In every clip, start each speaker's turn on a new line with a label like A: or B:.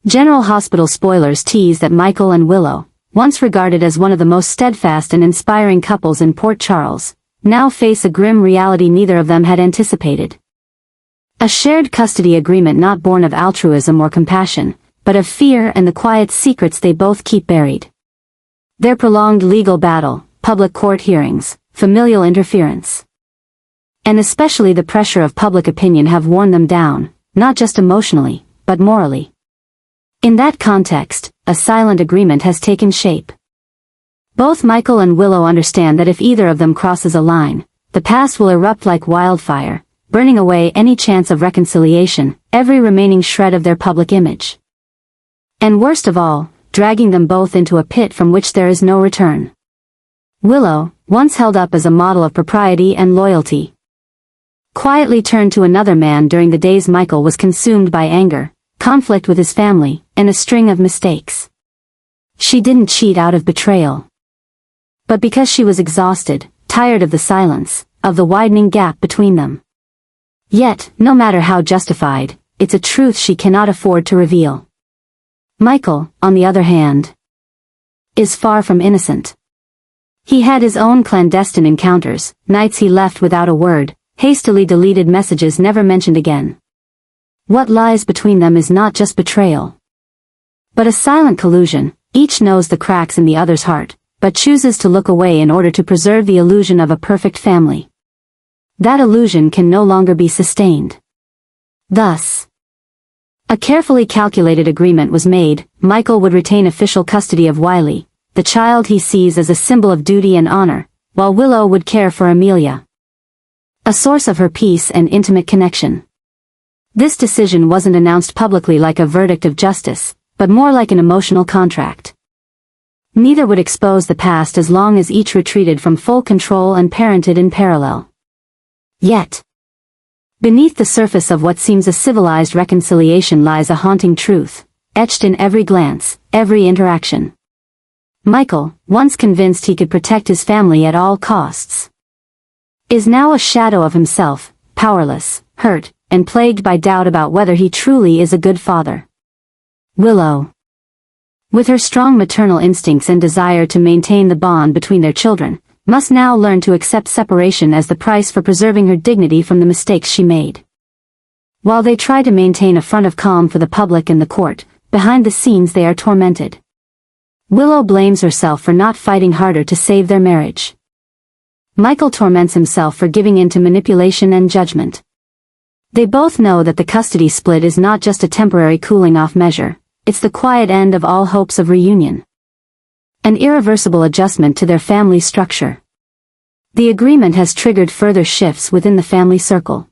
A: General Hospital spoilers tease that Michael and Willow, once regarded as one of the most steadfast and inspiring couples in Port Charles, now face a grim reality neither of them had anticipated. A shared custody agreement not born of altruism or compassion, but of fear and the quiet secrets they both keep buried. Their prolonged legal battle, public court hearings, familial interference, and especially the pressure of public opinion have worn them down, not just emotionally, but morally. In that context, a silent agreement has taken shape. Both Michael and Willow understand that if either of them crosses a line, the past will erupt like wildfire, burning away any chance of reconciliation, every remaining shred of their public image. And worst of all, dragging them both into a pit from which there is no return. Willow, once held up as a model of propriety and loyalty, quietly turned to another man during the days Michael was consumed by anger, conflict with his family, and a string of mistakes. She didn't cheat out of betrayal, but because she was exhausted, tired of the silence, of the widening gap between them. Yet, no matter how justified, it's a truth she cannot afford to reveal. Michael, on the other hand, is far from innocent. He had his own clandestine encounters, nights he left without a word, hastily deleted messages never mentioned again. What lies between them is not just betrayal, but a silent collusion. Each knows the cracks in the other's heart, but chooses to look away in order to preserve the illusion of a perfect family. That illusion can no longer be sustained. Thus, a carefully calculated agreement was made. Michael would retain official custody of Wiley, the child he sees as a symbol of duty and honor, while Willow would care for Amelia, a source of her peace and intimate connection. This decision wasn't announced publicly like a verdict of justice, but more like an emotional contract. Neither would expose the past as long as each retreated from full control and parented in parallel. Yet, beneath the surface of what seems a civilized reconciliation lies a haunting truth, etched in every glance, every interaction. Michael, once convinced he could protect his family at all costs, is now a shadow of himself, powerless, hurt, and plagued by doubt about whether he truly is a good father. Willow, with her strong maternal instincts and desire to maintain the bond between their children, must now learn to accept separation as the price for preserving her dignity from the mistakes she made. While they try to maintain a front of calm for the public and the court, behind the scenes they are tormented. Willow blames herself for not fighting harder to save their marriage. Michael torments himself for giving in to manipulation and judgment. They both know that the custody split is not just a temporary cooling-off measure, it's the quiet end of all hopes of reunion. An irreversible adjustment to their family structure. The agreement has triggered further shifts within the family circle.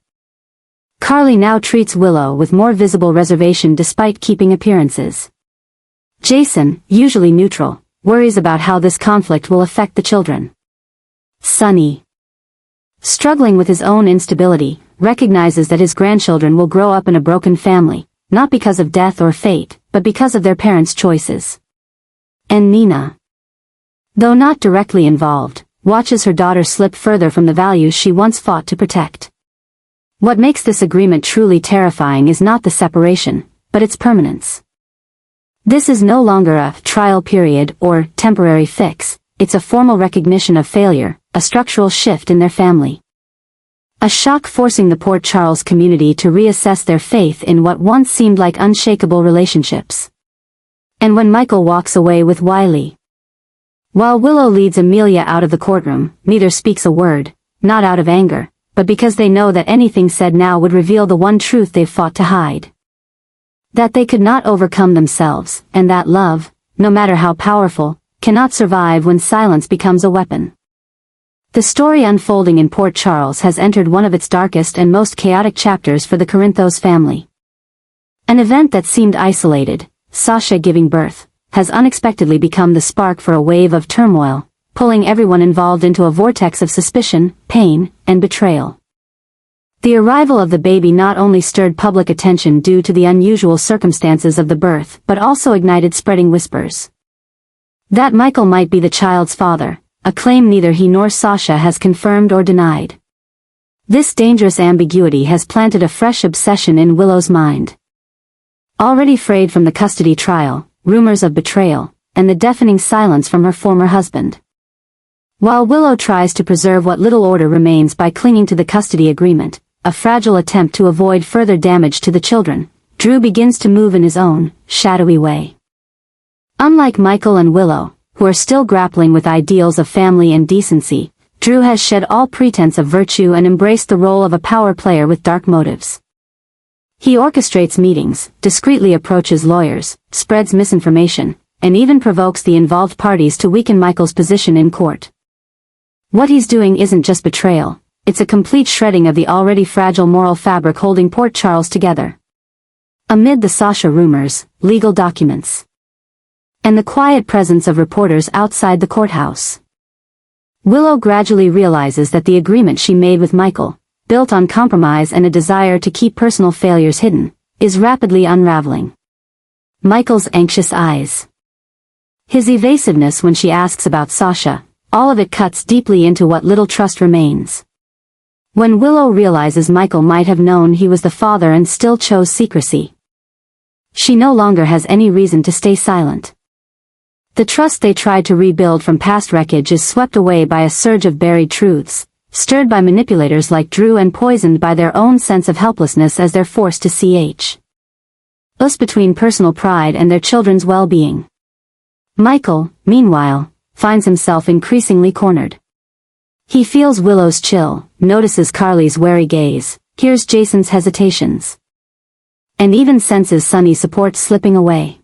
A: Carly now treats Willow with more visible reservation despite keeping appearances. Jason, usually neutral, worries about how this conflict will affect the children. Sonny, struggling with his own instability, recognizes that his grandchildren will grow up in a broken family, not because of death or fate, but because of their parents' choices. And Nina, though not directly involved, watches her daughter slip further from the values she once fought to protect. What makes this agreement truly terrifying is not the separation, but its permanence. This is no longer a trial period or temporary fix, it's a formal recognition of failure, a structural shift in their family. A shock forcing the Port Charles community to reassess their faith in what once seemed like unshakable relationships. And when Michael walks away with Wiley, while Willow leads Amelia out of the courtroom, neither speaks a word, not out of anger, but because they know that anything said now would reveal the one truth they've fought to hide. That they could not overcome themselves, and that love, no matter how powerful, cannot survive when silence becomes a weapon. The story unfolding in Port Charles has entered one of its darkest and most chaotic chapters for the Corinthos family. An event that seemed isolated, Sasha giving birth, has unexpectedly become the spark for a wave of turmoil, pulling everyone involved into a vortex of suspicion, pain, and betrayal. The arrival of the baby not only stirred public attention due to the unusual circumstances of the birth, but also ignited spreading whispers that Michael might be the child's father, a claim neither he nor Sasha has confirmed or denied. This dangerous ambiguity has planted a fresh obsession in Willow's mind. already frayed from the custody trial, rumors of betrayal, and the deafening silence from her former husband. While Willow tries to preserve what little order remains by clinging to the custody agreement, a fragile attempt to avoid further damage to the children, Drew begins to move in his own, shadowy way. Unlike Michael and Willow, who are still grappling with ideals of family and decency, Drew has shed all pretense of virtue and embraced the role of a power player with dark motives. He orchestrates meetings, discreetly approaches lawyers, spreads misinformation, and even provokes the involved parties to weaken Michael's position in court. What he's doing isn't just betrayal, it's a complete shredding of the already fragile moral fabric holding Port Charles together. Amid the Sasha rumors, legal documents, and the quiet presence of reporters outside the courthouse, Willow gradually realizes that the agreement she made with Michael, built on compromise and a desire to keep personal failures hidden, is rapidly unraveling. Michael's anxious eyes, his evasiveness when she asks about Sasha, all of it cuts deeply into what little trust remains. When Willow realizes Michael might have known he was the father and still chose secrecy, she no longer has any reason to stay silent. The trust they tried to rebuild from past wreckage is swept away by a surge of buried truths, stirred by manipulators like Drew and poisoned by their own sense of helplessness as they're forced to choose between personal pride and their children's well-being. Michael, meanwhile, finds himself increasingly cornered. He feels Willow's chill, notices Carly's wary gaze, hears Jason's hesitations, and even senses Sunny's support slipping away.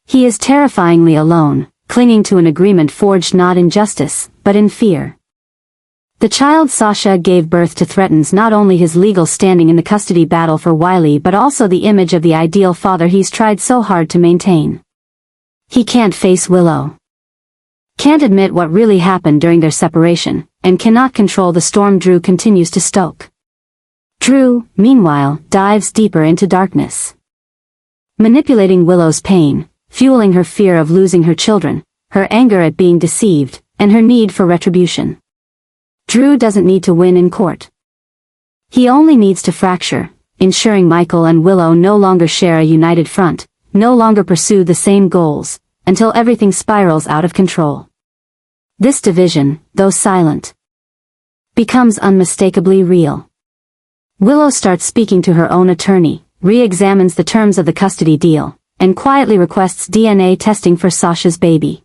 A: He is terrifyingly alone, clinging to an agreement forged not in justice, but in fear. The child Sasha gave birth to threatens not only his legal standing in the custody battle for Wiley but also the image of the ideal father he's tried so hard to maintain. He can't face Willow, can't admit what really happened during their separation, and cannot control the storm Drew continues to stoke. Drew, meanwhile, dives deeper into darkness, manipulating Willow's pain, fueling her fear of losing her children, her anger at being deceived, and her need for retribution. Drew doesn't need to win in court. He only needs to fracture, ensuring Michael and Willow no longer share a united front, no longer pursue the same goals, until everything spirals out of control. This division, though silent, becomes unmistakably real. Willow starts speaking to her own attorney, re-examines the terms of the custody deal, and quietly requests DNA testing for Sasha's baby.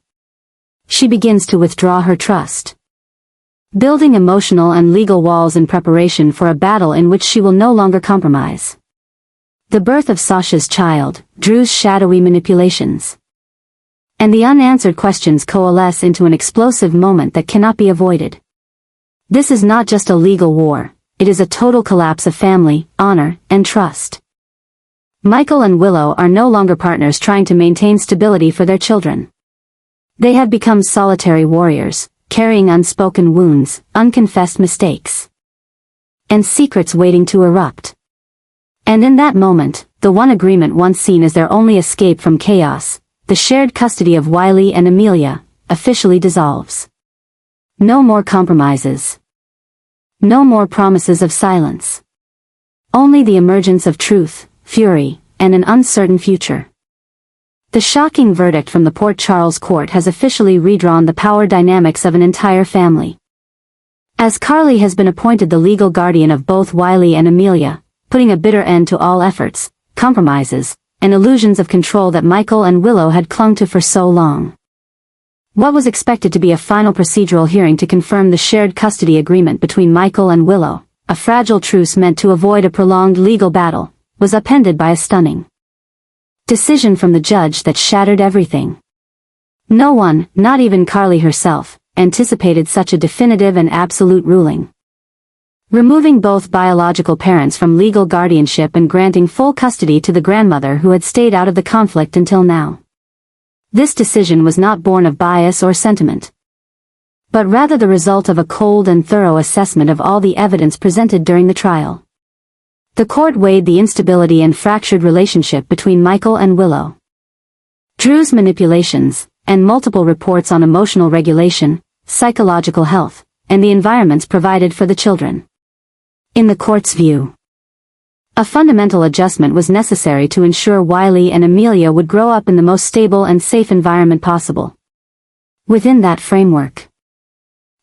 A: She begins to withdraw her trust, building emotional and legal walls in preparation for a battle in which she will no longer compromise. The birth of Sasha's child, Drew's shadowy manipulations, and the unanswered questions coalesce into an explosive moment that cannot be avoided. This is not just a legal war, it is a total collapse of family, honor, and trust. Michael and Willow are no longer partners trying to maintain stability for their children. They have become solitary warriors, carrying unspoken wounds, unconfessed mistakes, and secrets waiting to erupt. And in that moment, the one agreement once seen as their only escape from chaos, the shared custody of Wiley and Amelia, officially dissolves. No more compromises. No more promises of silence. Only the emergence of truth, fury, and an uncertain future. The shocking verdict from the Port Charles court has officially redrawn the power dynamics of an entire family. As Carly has been appointed the legal guardian of both Wiley and Amelia, putting a bitter end to all efforts, compromises, and illusions of control that Michael and Willow had clung to for so long. What was expected to be a final procedural hearing to confirm the shared custody agreement between Michael and Willow, a fragile truce meant to avoid a prolonged legal battle, was upended by a stunning decision from the judge that shattered everything. No one, not even Carly herself, anticipated such a definitive and absolute ruling. Removing both biological parents from legal guardianship and granting full custody to the grandmother who had stayed out of the conflict until now. This decision was not born of bias or sentiment, but rather the result of a cold and thorough assessment of all the evidence presented during the trial. The court weighed the instability and fractured relationship between Michael and Willow, Drew's manipulations, and multiple reports on emotional regulation, psychological health, and the environments provided for the children. In the court's view, A fundamental adjustment was necessary to ensure Wiley and Amelia would grow up in the most stable and safe environment possible. Within that framework,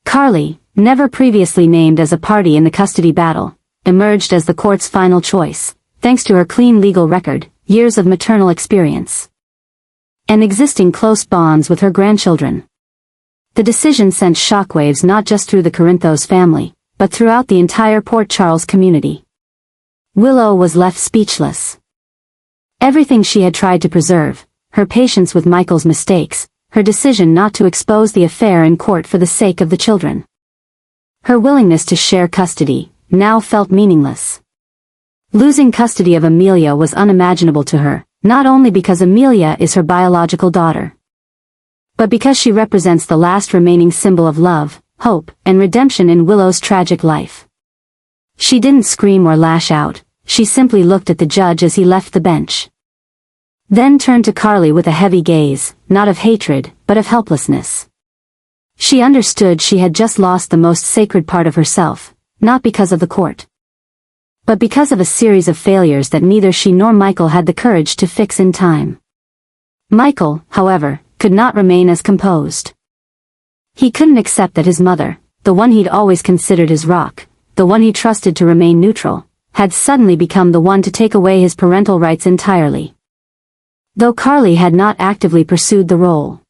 A: Carly, never previously named as a party in the custody battle, emerged as the court's final choice, thanks to her clean legal record, years of maternal experience, and existing close bonds with her grandchildren. The decision sent shockwaves not just through the Corinthos family, but throughout the entire Port Charles community. Willow was left speechless. Everything she had tried to preserve, her patience with Michael's mistakes, her decision not to expose the affair in court for the sake of the children, her willingness to share custody, now felt meaningless. Losing custody of Amelia was unimaginable to her, not only because Amelia is her biological daughter, but because she represents the last remaining symbol of love, hope, and redemption in Willow's tragic life. She didn't scream or lash out, she simply looked at the judge as he left the bench. Then turned to Carly with a heavy gaze, not of hatred, but of helplessness. She understood she had just lost the most sacred part of herself, not because of the court, but because of a series of failures that neither she nor Michael had the courage to fix in time. Michael, however, could not remain as composed. He couldn't accept that his mother, the one he'd always considered his rock, the one he trusted to remain neutral, had suddenly become the one to take away his parental rights entirely. Though Carly had not actively pursued the role,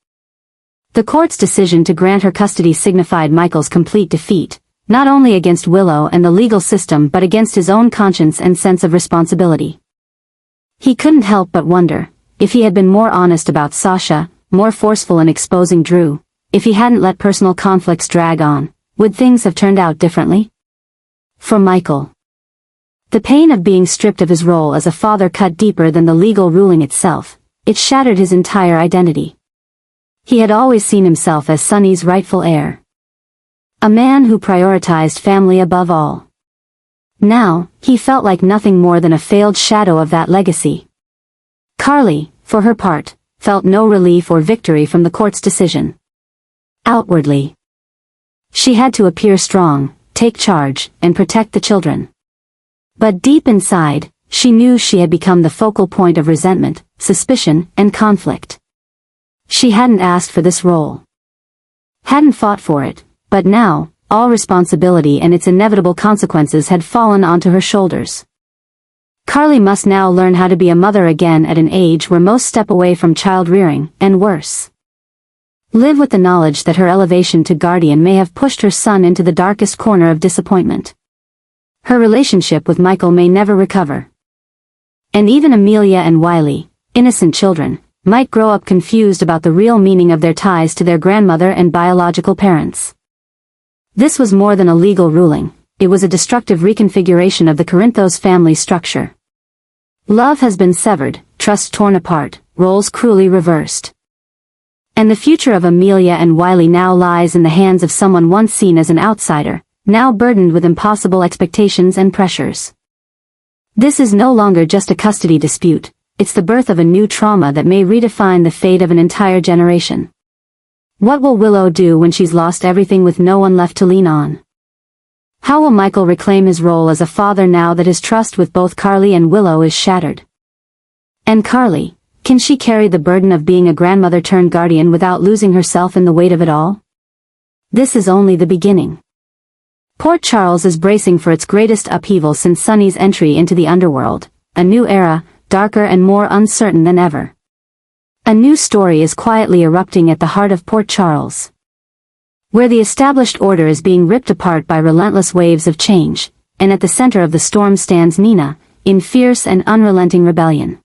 A: the court's decision to grant her custody signified Michael's complete defeat, not only against Willow and the legal system but against his own conscience and sense of responsibility. He couldn't help but wonder, if he had been more honest about Sasha, more forceful in exposing Drew, if he hadn't let personal conflicts drag on, would things have turned out differently? For Michael, the pain of being stripped of his role as a father cut deeper than the legal ruling itself. It shattered his entire identity. He had always seen himself as Sonny's rightful heir, a man who prioritized family above all. Now, he felt like nothing more than a failed shadow of that legacy. Carly, for her part, felt no relief or victory from the court's decision. Outwardly, she had to appear strong, take charge, and protect the children. But deep inside, she knew she had become the focal point of resentment, suspicion, and conflict. She hadn't asked for this role, hadn't fought for it, but now, all responsibility and its inevitable consequences had fallen onto her shoulders. Carly must now learn how to be a mother again at an age where most step away from child rearing, and worse, live with the knowledge that her elevation to guardian may have pushed her son into the darkest corner of disappointment. Her relationship with Michael may never recover. And even Amelia and Wiley, innocent children, might grow up confused about the real meaning of their ties to their grandmother and biological parents. This was more than a legal ruling, it was a destructive reconfiguration of the Corinthos family structure. Love has been severed, trust torn apart, roles cruelly reversed. And the future of Amelia and Wiley now lies in the hands of someone once seen as an outsider, now burdened with impossible expectations and pressures. This is no longer just a custody dispute, it's the birth of a new trauma that may redefine the fate of an entire generation. What will Willow do when she's lost everything with no one left to lean on? How will Michael reclaim his role as a father now that his trust with both Carly and Willow is shattered? And Carly, can she carry the burden of being a grandmother turned guardian without losing herself in the weight of it all? This is only the beginning. Port Charles is bracing for its greatest upheaval since Sonny's entry into the underworld, a new era, darker and more uncertain than ever. A new story is quietly erupting at the heart of Port Charles, where the established order is being ripped apart by relentless waves of change, and at the center of the storm stands Nina, in fierce and unrelenting rebellion.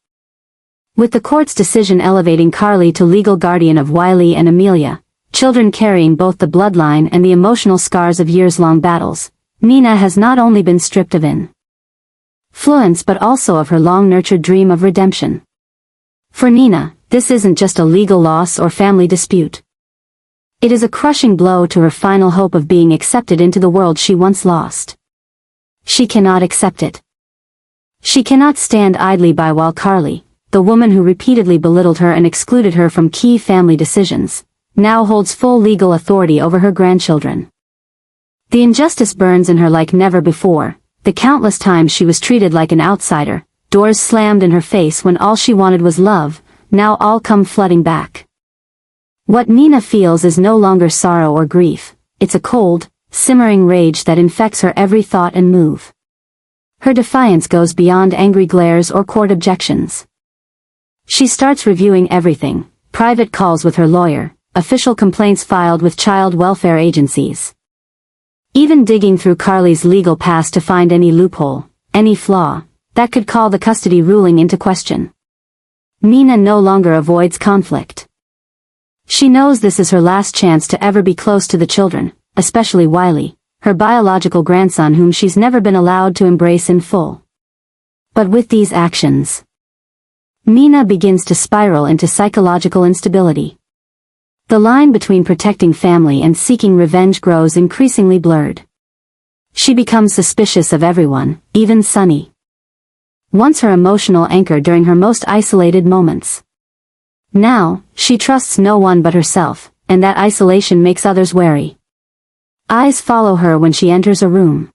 A: With the court's decision elevating Carly to legal guardian of Wiley and Amelia, children carrying both the bloodline and the emotional scars of years-long battles, Nina has not only been stripped of influence but also of her long-nurtured dream of redemption. For Nina, this isn't just a legal loss or family dispute. It is a crushing blow to her final hope of being accepted into the world she once lost. She cannot accept it. She cannot stand idly by while Carly, the woman who repeatedly belittled her and excluded her from key family decisions, now holds full legal authority over her grandchildren. The injustice burns in her like never before, the countless times she was treated like an outsider, doors slammed in her face when all she wanted was love, now all come flooding back. What Nina feels is no longer sorrow or grief, it's a cold, simmering rage that infects her every thought and move. Her defiance goes beyond angry glares or court objections. She starts reviewing everything, private calls with her lawyer, official complaints filed with child welfare agencies. Even digging through Carly's legal past to find any loophole, any flaw, that could call the custody ruling into question. Nina no longer avoids conflict. She knows this is her last chance to ever be close to the children, especially Wiley, her biological grandson whom she's never been allowed to embrace in full. But with these actions, Nina begins to spiral into psychological instability. The line between protecting family and seeking revenge grows increasingly blurred. She becomes suspicious of everyone, even Sonny. Once her emotional anchor during her most isolated moments. Now, she trusts no one but herself, and that isolation makes others wary. Eyes follow her when she enters a room.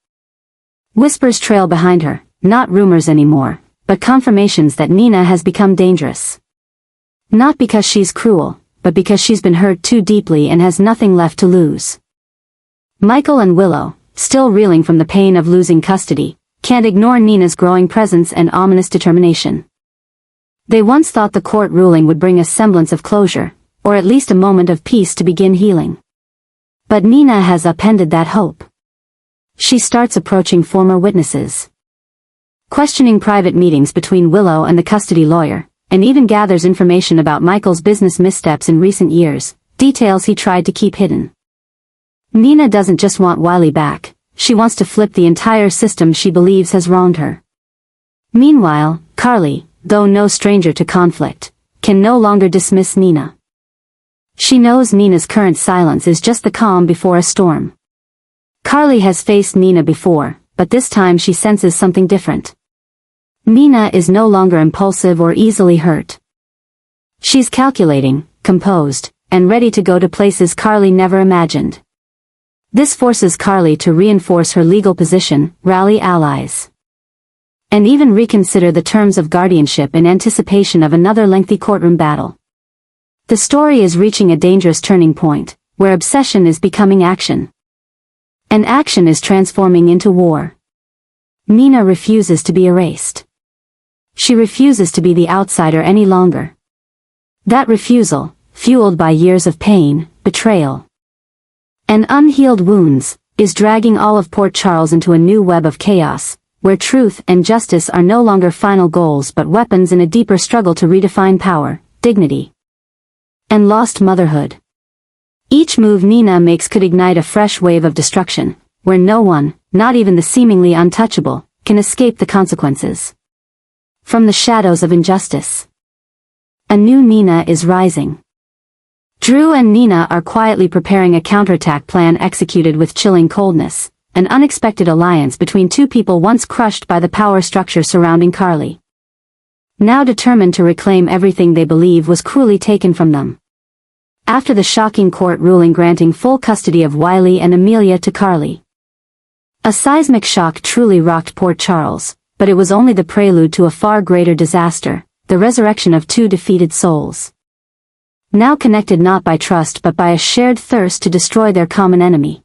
A: Whispers trail behind her, not rumors anymore, but confirmations that Nina has become dangerous. Not because she's cruel, but because she's been hurt too deeply and has nothing left to lose. Michael and Willow, still reeling from the pain of losing custody, can't ignore Nina's growing presence and ominous determination. They once thought the court ruling would bring a semblance of closure, or at least a moment of peace to begin healing. But Nina has upended that hope. She starts approaching former witnesses, questioning private meetings between Willow and the custody lawyer, and even gathers information about Michael's business missteps in recent years, details he tried to keep hidden. Nina doesn't just want Wiley back, she wants to flip the entire system she believes has wronged her. Meanwhile, Carly, though no stranger to conflict, can no longer dismiss Nina. She knows Nina's current silence is just the calm before a storm. Carly has faced Nina before, but this time she senses something different. Nina is no longer impulsive or easily hurt. She's calculating, composed, and ready to go to places Carly never imagined. This forces Carly to reinforce her legal position, rally allies, and even reconsider the terms of guardianship in anticipation of another lengthy courtroom battle. The story is reaching a dangerous turning point, where obsession is becoming action. And action is transforming into war. Nina refuses to be erased. She refuses to be the outsider any longer. That refusal, fueled by years of pain, betrayal, and unhealed wounds, is dragging all of Port Charles into a new web of chaos, where truth and justice are no longer final goals but weapons in a deeper struggle to redefine power, dignity, and lost motherhood. Each move Nina makes could ignite a fresh wave of destruction, where no one, not even the seemingly untouchable, can escape the consequences. From the shadows of injustice, a new Nina is rising. Drew and Nina are quietly preparing a counterattack plan executed with chilling coldness, an unexpected alliance between two people once crushed by the power structure surrounding Carly. Now determined to reclaim everything they believe was cruelly taken from them. After the shocking court ruling granting full custody of Wiley and Amelia to Carly. A seismic shock truly rocked Port Charles, but it was only the prelude to a far greater disaster, the resurrection of two defeated souls. Now connected not by trust but by a shared thirst to destroy their common enemy.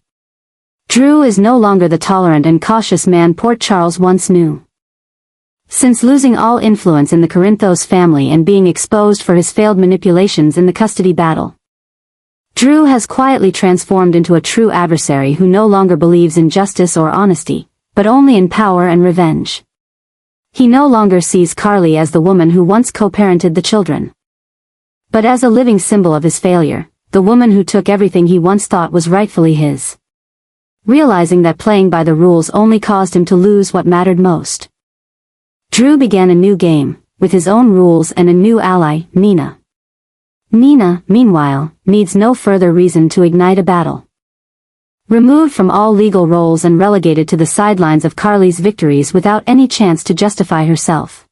A: Drew is no longer the tolerant and cautious man Port Charles once knew. Since losing all influence in the Corinthos family and being exposed for his failed manipulations in the custody battle, Drew has quietly transformed into a true adversary who no longer believes in justice or honesty, but only in power and revenge. He no longer sees Carly as the woman who once co-parented the children, but as a living symbol of his failure, the woman who took everything he once thought was rightfully his. Realizing that playing by the rules only caused him to lose what mattered most, Drew began a new game, with his own rules and a new ally, Nina. Nina, meanwhile, needs no further reason to ignite a battle. Removed from all legal roles and relegated to the sidelines of Carly's victories without any chance to justify herself,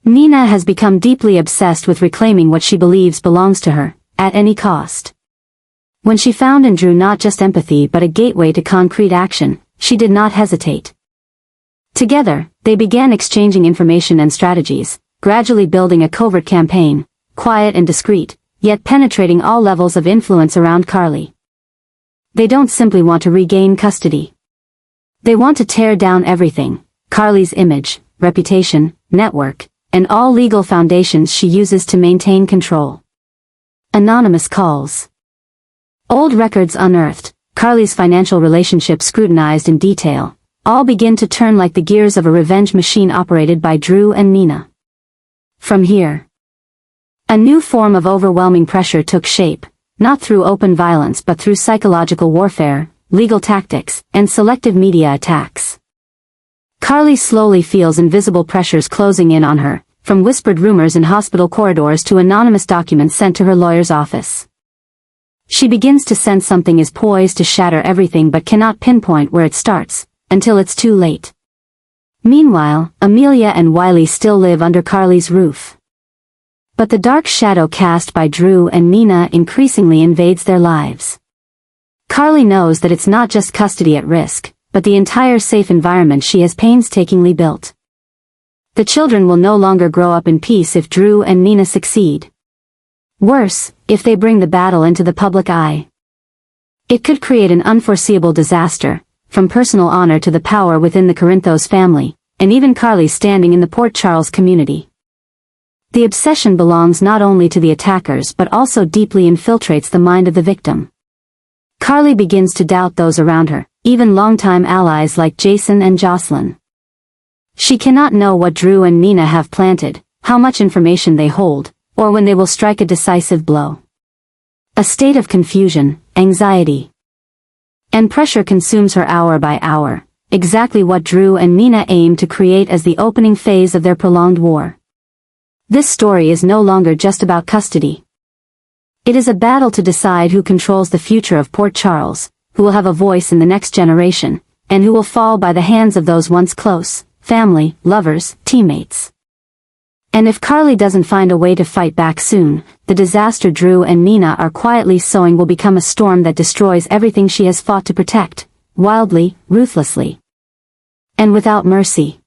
A: Nina has become deeply obsessed with reclaiming what she believes belongs to her, at any cost. When she found in Drew not just empathy but a gateway to concrete action, she did not hesitate. Together, they began exchanging information and strategies, gradually building a covert campaign, quiet and discreet, yet penetrating all levels of influence around Carly. They don't simply want to regain custody. They want to tear down everything: Carly's image, reputation, network, and all legal foundations she uses to maintain control. Anonymous calls. Old records unearthed, Carly's financial relationships scrutinized in detail, all begin to turn like the gears of a revenge machine operated by Drew and Nina. From here, a new form of overwhelming pressure took shape, not through open violence but through psychological warfare, legal tactics, and selective media attacks. Carly slowly feels invisible pressures closing in on her, from whispered rumors in hospital corridors to anonymous documents sent to her lawyer's office. She begins to sense something is poised to shatter everything but cannot pinpoint where it starts, until it's too late. Meanwhile, Amelia and Wiley still live under Carly's roof. But the dark shadow cast by Drew and Nina increasingly invades their lives. Carly knows that it's not just custody at risk, but the entire safe environment she has painstakingly built. The children will no longer grow up in peace if Drew and Nina succeed. Worse, if they bring the battle into the public eye. It could create an unforeseeable disaster, from personal honor to the power within the Corinthos family, and even Carly's standing in the Port Charles community. The obsession belongs not only to the attackers but also deeply infiltrates the mind of the victim. Carly begins to doubt those around her, even longtime allies like Jason and Jocelyn. She cannot know what Drew and Nina have planted, how much information they hold, or when they will strike a decisive blow. A state of confusion, anxiety, and pressure consumes her hour by hour, exactly what Drew and Nina aim to create as the opening phase of their prolonged war. This story is no longer just about custody. It is a battle to decide who controls the future of Port Charles, who will have a voice in the next generation, and who will fall by the hands of those once close, family, lovers, teammates. And if Carly doesn't find a way to fight back soon, the disaster Drew and Nina are quietly sowing will become a storm that destroys everything she has fought to protect, wildly, ruthlessly, and without mercy.